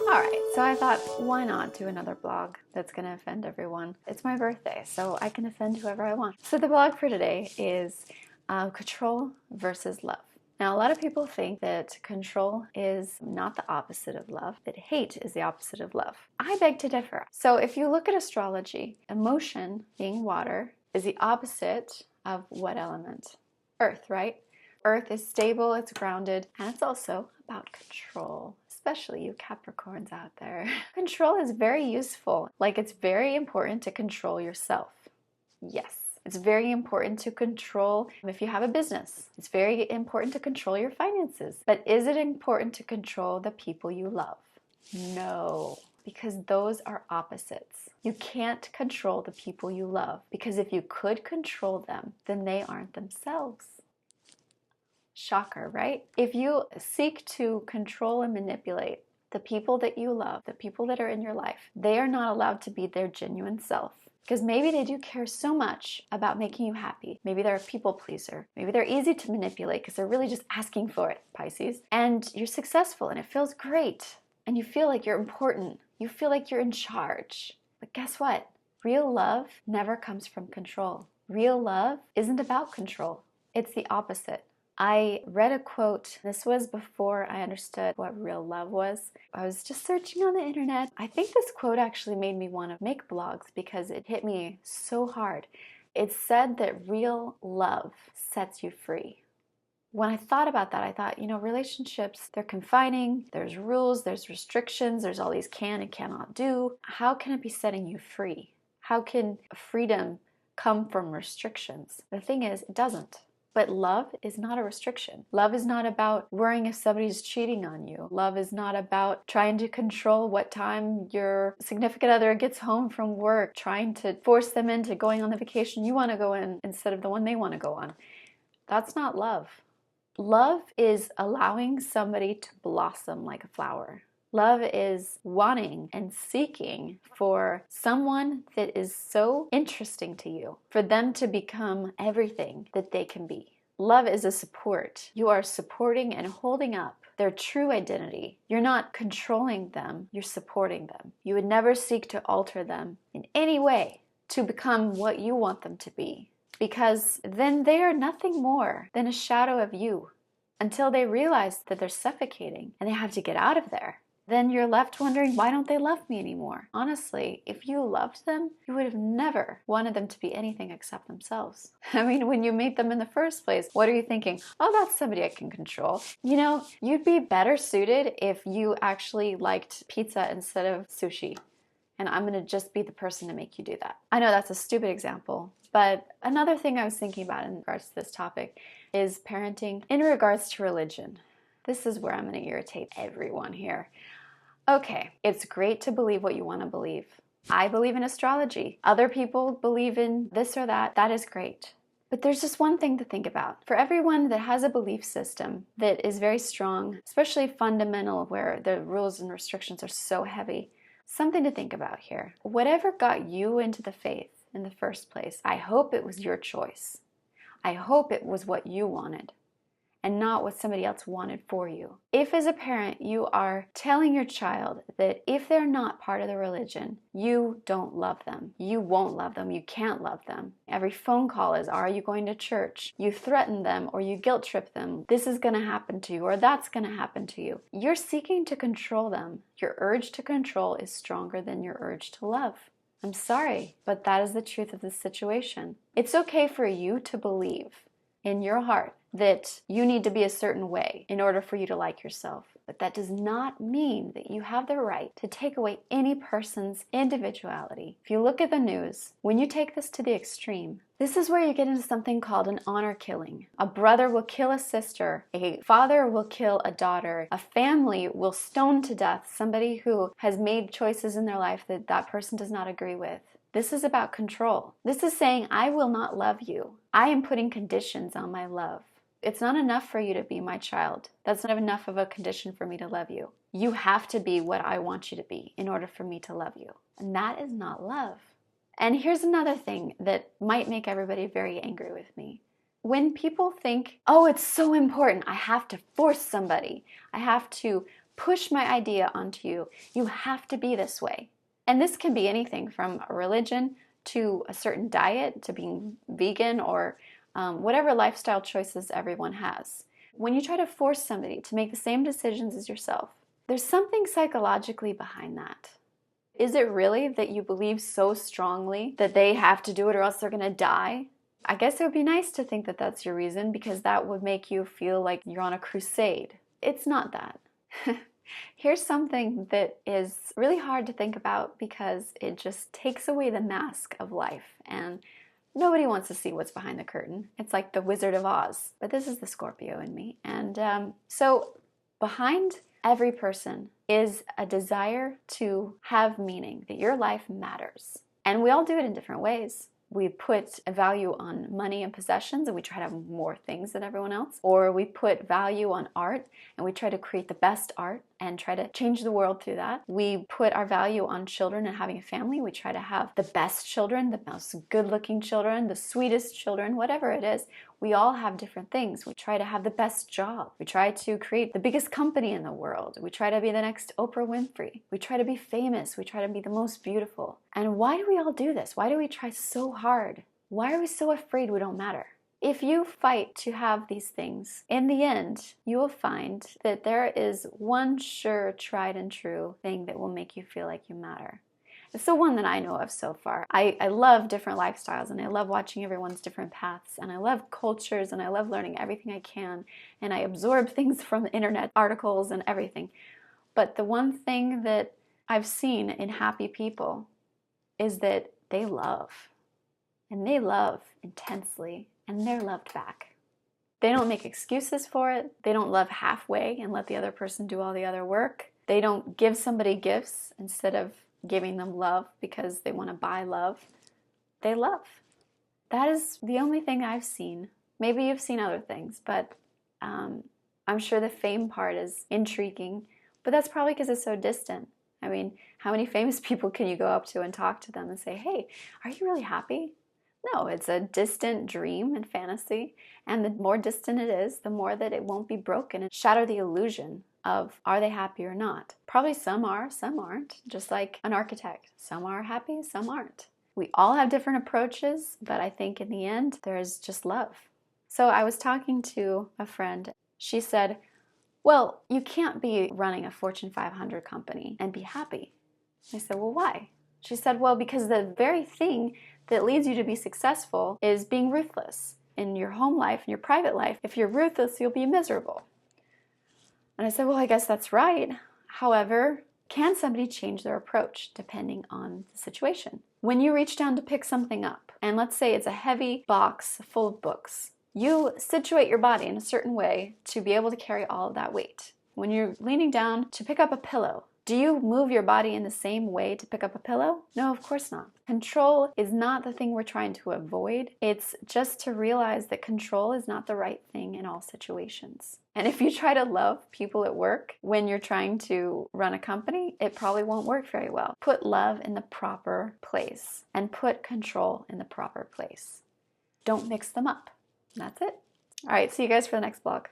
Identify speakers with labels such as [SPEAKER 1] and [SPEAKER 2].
[SPEAKER 1] Alright, so I thought, why not do another blog that's going to offend everyone? It's my birthday, so I can offend whoever I want. So the blog for today is control versus love. Now, a lot of people think that control is not the opposite of love, that hate is the opposite of love. I beg to differ. So if you look at astrology, emotion, being water, is the opposite of what element? Earth, right? Earth is stable, it's grounded, and it's also about control, especially you Capricorns out there. Control is very useful. Like, it's very important to control yourself. Yes. It's very important to control if you have a business. It's very important to control your finances. But is it important to control the people you love? No, because those are opposites. You can't control the people you love, because if you could control them, then they aren't themselves. Shocker, right? If you seek to control and manipulate the people that you love, the people that are in your life, they are not allowed to be their genuine self. Because maybe they do care so much about making you happy. Maybe they're a people pleaser. Maybe they're easy to manipulate because they're really just asking for it, Pisces. And you're successful and it feels great. And you feel like you're important. You feel like you're in charge. But guess what? Real love never comes from control. Real love isn't about control. It's the opposite. I read a quote. This was before I understood what real love was. I was just searching on the internet. I think this quote actually made me want to make blogs because it hit me so hard. It said that real love sets you free. When I thought about that, I thought, relationships, they're confining, there's rules, there's restrictions, there's all these can and cannot do. How can it be setting you free? How can freedom come from restrictions? The thing is, it doesn't. But love is not a restriction. Love is not about worrying if somebody's cheating on you. Love is not about trying to control what time your significant other gets home from work, trying to force them into going on the vacation you want to go in instead of the one they want to go on. That's not love. Love is allowing somebody to blossom like a flower. Love is wanting and seeking for someone that is so interesting to you, for them to become everything that they can be. Love is a support. You are supporting and holding up their true identity. You're not controlling them, you're supporting them. You would never seek to alter them in any way to become what you want them to be, because then they are nothing more than a shadow of you until they realize that they're suffocating and they have to get out of there. Then you're left wondering, why don't they love me anymore? Honestly, if you loved them, you would have never wanted them to be anything except themselves. I mean, when you meet them in the first place, what are you thinking? Oh, that's somebody I can control. You'd be better suited if you actually liked pizza instead of sushi. And I'm going to just be the person to make you do that. I know that's a stupid example, but another thing I was thinking about in regards to this topic is parenting in regards to religion. This is where I'm going to irritate everyone here. Okay, it's great to believe what you want to believe. I believe in astrology. Other people believe in this or that. That is great. But there's just one thing to think about. For everyone that has a belief system that is very strong, especially fundamental, where the rules and restrictions are so heavy, something to think about here. Whatever got you into the faith in the first place, I hope it was your choice. I hope it was what you wanted, and not what somebody else wanted for you. If as a parent you are telling your child that if they're not part of the religion, you don't love them, you won't love them, you can't love them. Every phone call is, are you going to church? You threaten them or you guilt trip them. This is going to happen to you or that's going to happen to you. You're seeking to control them. Your urge to control is stronger than your urge to love. I'm sorry, but that is the truth of the situation. It's okay for you to believe in your heart that you need to be a certain way in order for you to like yourself. But that does not mean that you have the right to take away any person's individuality. If you look at the news, when you take this to the extreme, this is where you get into something called an honor killing. A brother will kill a sister, a father will kill a daughter, a family will stone to death somebody who has made choices in their life that that person does not agree with. This is about control. This is saying, I will not love you. I am putting conditions on my love. It's not enough for you to be my child. That's not enough of a condition for me to love you. You have to be what I want you to be in order for me to love you. And that is not love. And here's another thing that might make everybody very angry with me. When people think, oh, it's so important, I have to force somebody, I have to push my idea onto you. You have to be this way. And this can be anything from a religion to a certain diet to being vegan or whatever lifestyle choices everyone has. When you try to force somebody to make the same decisions as yourself, there's something psychologically behind that. Is it really that you believe so strongly that they have to do it or else they're going to die? I guess it would be nice to think that that's your reason, because that would make you feel like you're on a crusade. It's not that. Here's something that is really hard to think about because it just takes away the mask of life, and nobody wants to see what's behind the curtain. It's like the Wizard of Oz, but this is the Scorpio in me. And so behind every person is a desire to have meaning, that your life matters. And we all do it in different ways. We put a value on money and possessions and we try to have more things than everyone else. Or we put value on art and we try to create the best art and try to change the world through that. We put our value on children and having a family. We try to have the best children, the most good-looking children, the sweetest children, whatever it is. We all have different things. We try to have the best job. We try to create the biggest company in the world. We try to be the next Oprah Winfrey. We try to be famous. We try to be the most beautiful. And why do we all do this? Why do we try so hard? Why are we so afraid we don't matter? If you fight to have these things, in the end, you will find that there is one sure, tried and true thing that will make you feel like you matter. It's the one that I know of so far. I love different lifestyles and I love watching everyone's different paths and I love cultures and I love learning everything I can and I absorb things from the internet, articles and everything. But the one thing that I've seen in happy people is that they love. And they love intensely, and they're loved back. They don't make excuses for it. They don't love halfway and let the other person do all the other work. They don't give somebody gifts instead of giving them love because they want to buy love. They love. That is the only thing I've seen. Maybe you've seen other things, but I'm sure the fame part is intriguing, but that's probably because it's so distant. I mean, how many famous people can you go up to and talk to them and say, hey, are you really happy? No, it's a distant dream and fantasy, and the more distant it is, the more that it won't be broken and shatter the illusion of are they happy or not. Probably some are, some aren't, just like an architect. Some are happy, some aren't. We all have different approaches, but I think in the end, there's just love. So I was talking to a friend. She said, well, you can't be running a Fortune 500 company and be happy. I said, well, why? She said, well, because the very thing that leads you to be successful is being ruthless. In your home life, in your private life, if you're ruthless, you'll be miserable. And I said, well, I guess that's right. However, can somebody change their approach depending on the situation? When you reach down to pick something up, and let's say it's a heavy box full of books, you situate your body in a certain way to be able to carry all of that weight. When you're leaning down to pick up a pillow, do you move your body in the same way to pick up a pillow? No, of course not. Control is not the thing we're trying to avoid. It's just to realize that control is not the right thing in all situations. And if you try to love people at work when you're trying to run a company, it probably won't work very well. Put love in the proper place and put control in the proper place. Don't mix them up. That's it. All right, see you guys for the next blog.